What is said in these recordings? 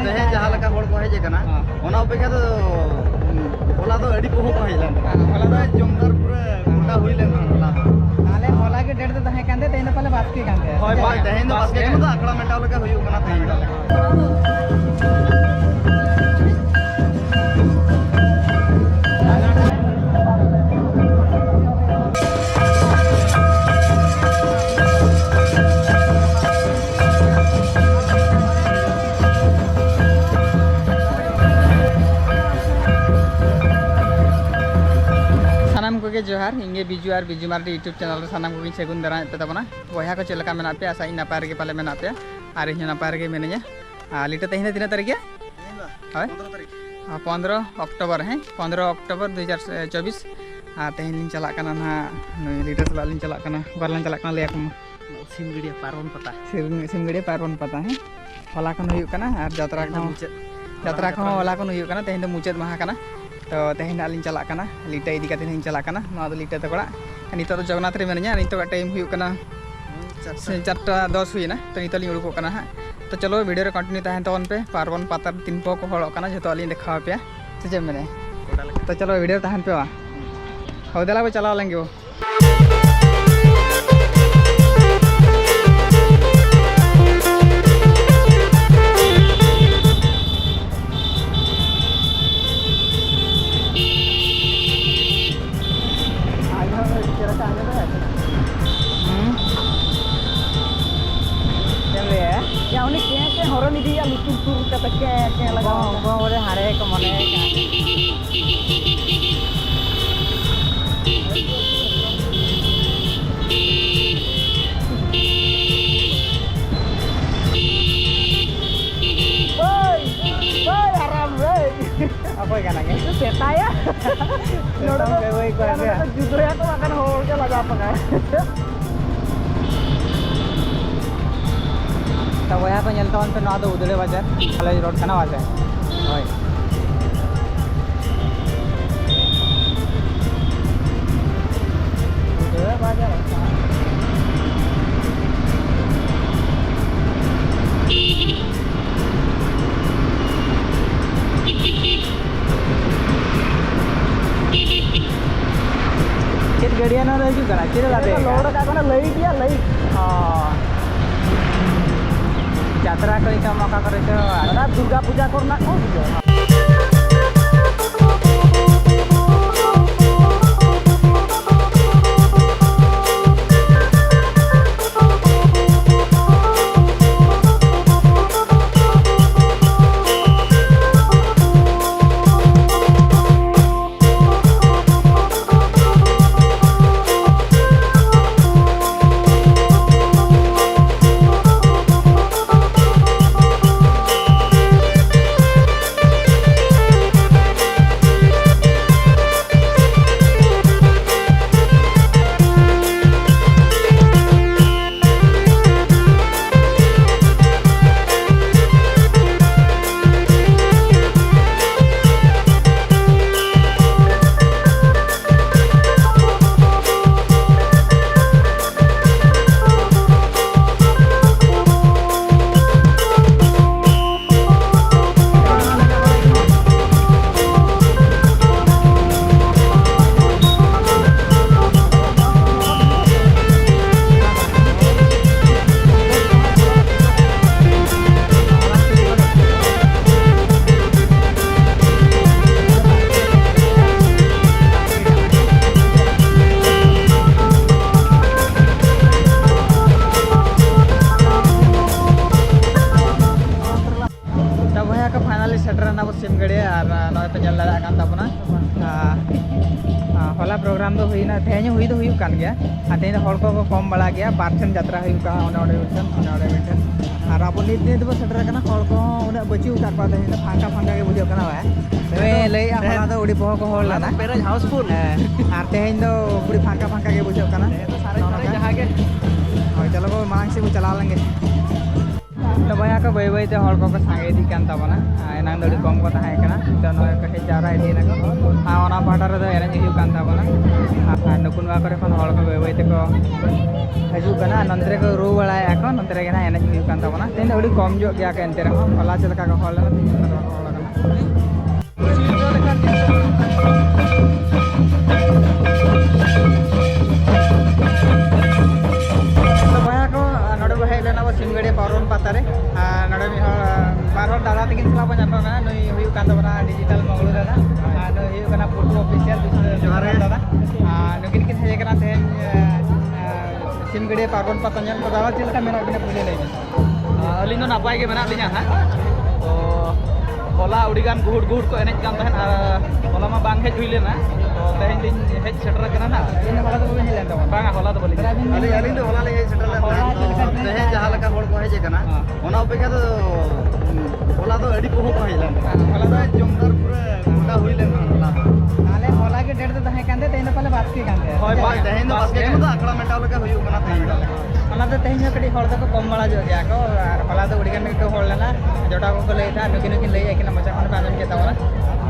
तेहे जहाँ लगा होड़ को है जे कना ओना उपेक्षा तो होला तो अड़ी पोहो को हेलन होला तो जमदार पूरा गोटा हुई लेन होला ताले होला के डेट तो तहे कांदे तेने पहले बास्के कांदे होय भाई तेहे तो बास्के कना तो आकड़ा मेटाव लगा हुई कना तेहे जोहार इंगे बिजू और बिजू मार्डी यूट्यूब चैनल सानाम को सेगुन दारा पे तबना बया को चलका मेना पे आशा नपाय रे पाले मेना पे और इन नपाय रे मेने लिटा तेहने तीना तारीख है 15 अक्टोबर है 15 अक्टोबर 2024 तेहन चला ना लिटा सला चला बारलान चला ले सिमगड़िया पार्वन पता सिमगड़िया पार्वन पता है होला खन हुई कना और जात्रा को होला खन हुई कना तेहन मुचाद माहा कना तो तेहन आलिन चला कना लिटा इदी काते तेहन चला कना ना लिटा तकड़ा नितो तो जगन्नाथ रे मेना नितो का टाइम हुई कना 4:10 हुई ना तो नितो लिन उड़को कना तो चलो वीडियो रे कंटिन्यू तहन तवन पे पार्वन पाता तीन पो को हड़ो कना जतो आलिन देखा पे से जे मेने तो चलो वीडियो तहन पे वा हो देला को चला लेंगे वो ya unik kayak horor nih dia lucu tur kata kayak lagi gua udah hari kemana haram apa ikan lagi itu beta ya jujur ya tuh makan horornya lagi apa kan तो वहाँ को चलता हूँ ना तो उधले बाजार कॉलेज रोड खाना बाजार ओए उधले बाजार कित गाड़ियाँ ना रही क्यों करा किधर लाते हैं लोड का कौन लई दिया लई हाँ यात्रा करी का मौका करे तो दुर्गा पूजा करना को होला प्रोग्राम तो हुई ना तेज हुई तो हुई कान गया तेज को कम बड़ा गया बारठन यात्रा हुई का और अब नित नित बो सेटर कना हल को उना बचू का को तेज फांका फांका के बुझो कना वे लई होला तो उड़ी पोह को हल लाना पेरेज हाउसफुल और तेज तो पूरी फांका फांका के बुझो कना तो सारे जहां के चलो को मांग से को चला लेंगे तो भैया को बै बै हर को सांगे दी कान ताबना एनांग दड़ी कम को ताहे कना तो नय को हे जारा इदी ना को ओना पाटा रे एनांग हिउ कान ताबना नुकुन वा करे खन हर को बै बै को हजू कना नंतरे को रो बड़ा को नंतरे के ना एनांग हिउ कान ताबना तेन दड़ी कम जो गया के एंते रहो होला चलका को हल ना तीन को हल कना सीजो लेखा सिमगड़े पावन पातारे नड़े बार दादा तक सलाह नापा नई डिजिटल मंगलू दादा नई फोटो ऑफिशियल जोहार दादा नुकिन किन हेजना तेन सिमगड़े पावन पाता तो दादा चलका मेना बिना बुझे लई अलिंग नापाय के मेना लिया हां तो होला उड़ीगान गुहुड़ गुहुड़ को एनेज कान तहन होला मा बांग हेज हुई लेना तो तेहन दिन हेज सेटर कना ना इन होला तो बे हेलन तो बांगा होला तो बोली अलिंग तो होला ले हेज सेटर लेना तेहन जहां लका होड़ को हेज कना ओना उपेक्षा तो होला तो अड़ी को हेलन होला तो जमदार पूरा गोटा हुई लेना होला आले होला के डेढ़ तो तहे कांदे तेहन पाले बात के कांदे होय बात तेहन तो बात के तो आकड़ा मेटाव लका हुई कना तेहन ओना तो तेहन कड़ी होड़ तो कम बड़ा जो गया को और होला तो उड़ीगान के होड़ लेना जोटा को लई था नुकिन नुकिन लई कि मचा खन पाजम के तावना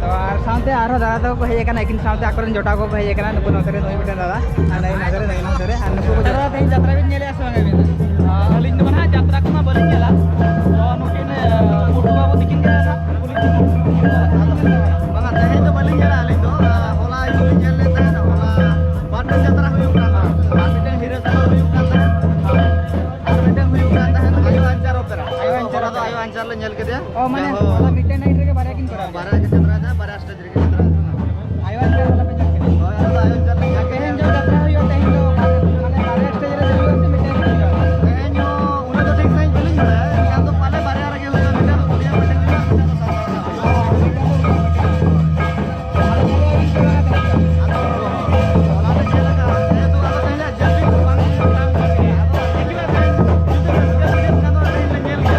तो आर सामते आरो दादा तो को हेय कना किन सामते आकरन जोटा को हेय कना नुकुन नतरे नई बिटन दादा नई नतरे आ नुकु दादा तेहन यात्रा बिन नेले आसवांगे बिन अलिंग तो बना यात्रा को बलिं गेला तो नुकिन फोटो बाबू दिकिन के ना बंगा तेहन तो बलिं गेला अलिंग तो होला जुली चल लेता है होला बाटन यात्रा हुई कना बाटन हीरो साल हुई कना आर मिटन हुई कना आयो अंचार ओपेरा आयो अंचार ले नेल के दिया ओ माने होला मिटन नाइट रे के बारे किन करा बारह के चंद्रा जा बारह स्टेज रे के चंद्रा आयो अंचार वाला पे जाके होय आयो अंचार ले जाके तेहन जो यात्रा हुई तेहन तो माने बारह स्टेज रे जरूर से मिटन तेहन जो उन तो ठीक सही बलिं गेला या तो पाले बारह रे के हुई मिटन तो बढ़िया मिटन होला तो चला का ये तो आलो पहले जल्दी को बांग काम करके आलो देखिला तेहन जुते का तो नेल गेला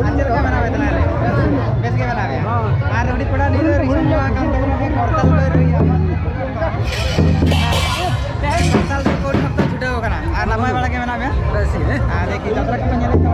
Anjir ka mana betul ale? Bes ke mana ya? Ar udi pura ni reason ma kan to ni portal lo ri apa? Portal ko kod hafta छुटे हो kana. Ar namai bala ke mana ya? Rasi. Ah dekhi jatra ki nyele ka.